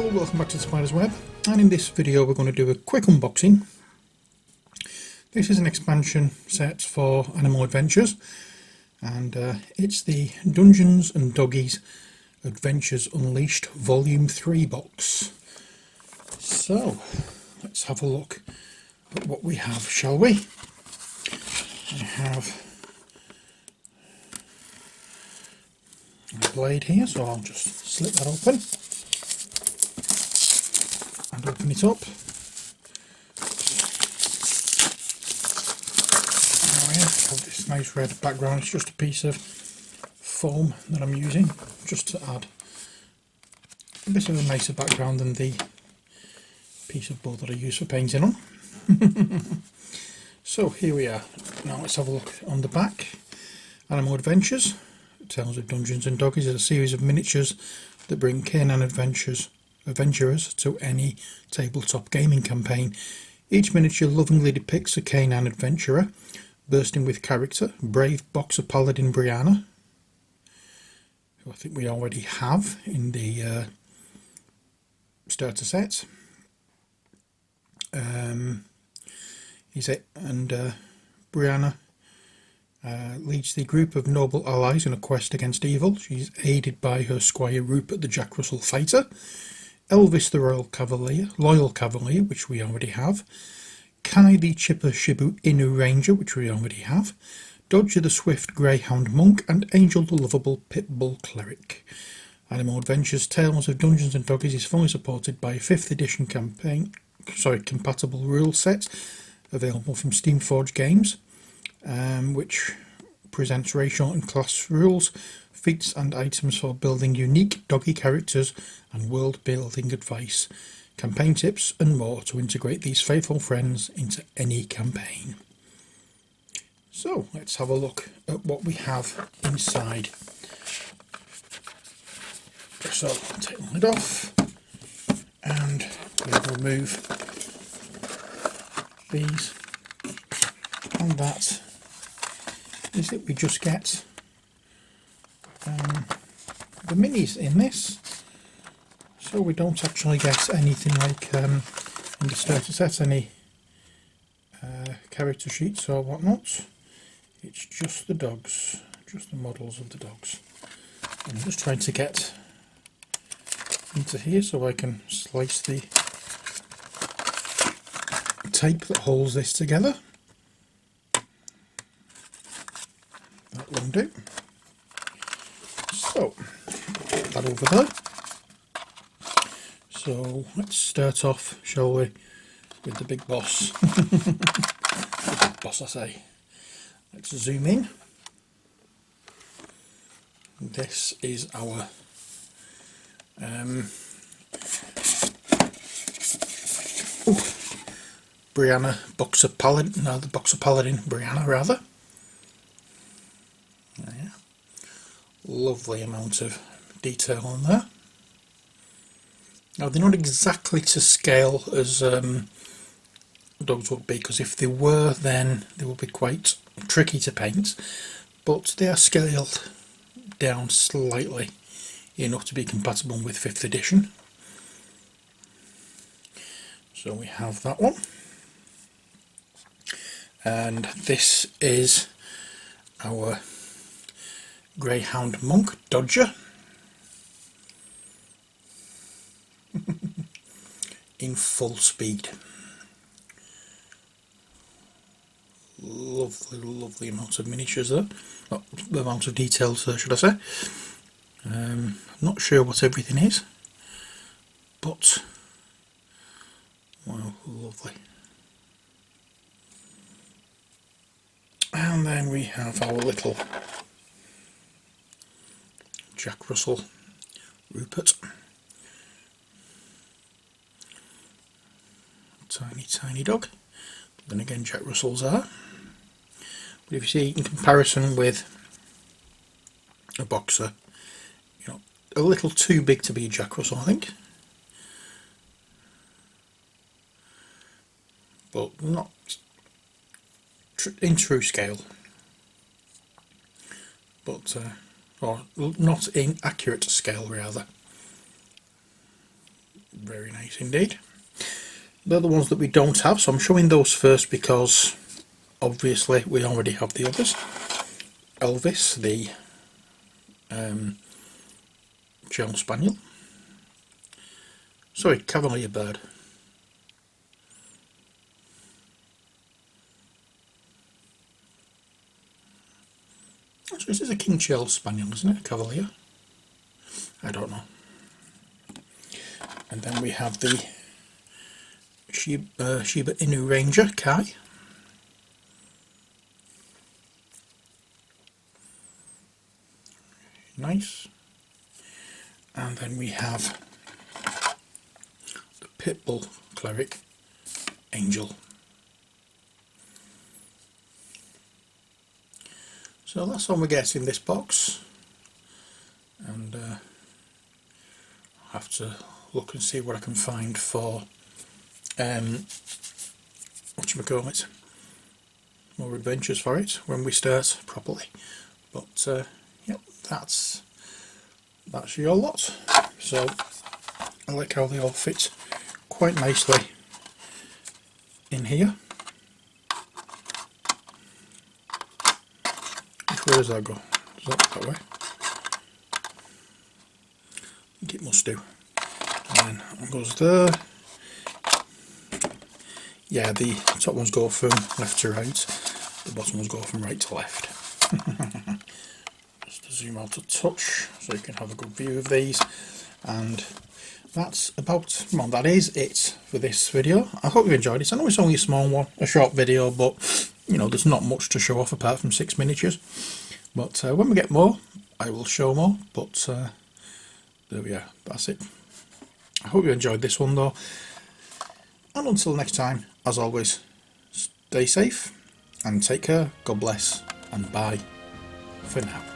Hello, welcome back to the Spider's Web, and in this video we're going to do a quick unboxing. This is an expansion set for Animal Adventures, and it's the Dungeons and Doggies Adventures Unleashed Volume 3 box. So let's have a look at what we have, shall we? I have a blade here, so I'll just slip that open and open it up. Oh yeah, got this nice red background. It's just a piece of foam that I'm using just to add a bit of a nicer background than the piece of board that I use for painting on. So here we are. Now let's have a look on the back. Animal Adventures, Tales of Dungeons and Doggies, is a series of miniatures that bring canine adventurers to any tabletop gaming campaign. Each miniature lovingly depicts a canine adventurer, bursting with character, brave boxer paladin Brianna, who I think we already have in the starter set. Is it? And Brianna leads the group of noble allies in a quest against evil. She's aided by her squire Rupert the Jack Russell Fighter, Elvis the Loyal Cavalier, which we already have, Kai the Chipper Shibu Inu Ranger, which we already have, Dodger the Swift Greyhound Monk, and Angel the Lovable Pitbull Cleric. Animal Adventures Tales of Dungeons and Doggies is fully supported by a 5th edition compatible rule set available from Steamforged Games, which presents racial and class rules, feats and items for building unique doggy characters and world building advice, campaign tips and more to integrate these faithful friends into any campaign. So let's have a look at what we have inside. So I'll take the lid off and we'll remove these, and that is it. We just get the minis in this, so we don't actually get anything like in the starter set, any character sheets or whatnot. It's just the dogs, just the models of the dogs. I'm just trying to get into here so I can slice the tape that holds this together. That won't do. So put that over there. So let's start off, shall we, with the big boss. The big boss, I say. Let's zoom in. This is our Brianna Boxer Paladin, no, the Boxer Paladin Brianna rather. Yeah. Lovely amount of detail on there. Now they're not exactly to scale as dogs would be, because if they were then they would be quite tricky to paint, but they are scaled down slightly enough to be compatible with 5th edition. So we have that one, and this is our Greyhound Monk Dodger in full speed. Lovely amount of miniatures there, not the amount of details there, should I say. I'm not sure what everything is, but wow, lovely. And then we have our little Jack Russell Rupert. Tiny dog. But then again, Jack Russells are. But if you see, in comparison with a boxer, you know, a little too big to be a Jack Russell, I think. But not in true scale. But or not in accurate scale rather. Very nice indeed. They're the ones that we don't have, so I'm showing those first because obviously we already have the others. Elvis, the German Spaniel. Sorry, Cavalier bird. So this is a King Charles Spaniel, isn't it? A Cavalier? I don't know. And then we have the Shiba Inu Ranger, Kai. Nice. And then we have the Pitbull Cleric, Angel. So that's all we get in this box, and I'll have to look and see what I can find for whatchamacallit, more adventures for it when we start properly. But yep, that's your lot. So I like how they all fit quite nicely in here. Where does that go? Does that go that way? I think it must do. And then it goes there. Yeah, the top ones go from left to right, the bottom ones go from right to left. Just to zoom out a touch so you can have a good view of these. And that's about, well, that is it for this video. I hope you enjoyed it. I know it's only a small one, a short video, but you know, there's not much to show off apart from 6 miniatures. But when we get more, I will show more. But there we are, that's it. I hope you enjoyed this one though. And until next time, as always, stay safe and take care. God bless, and bye for now.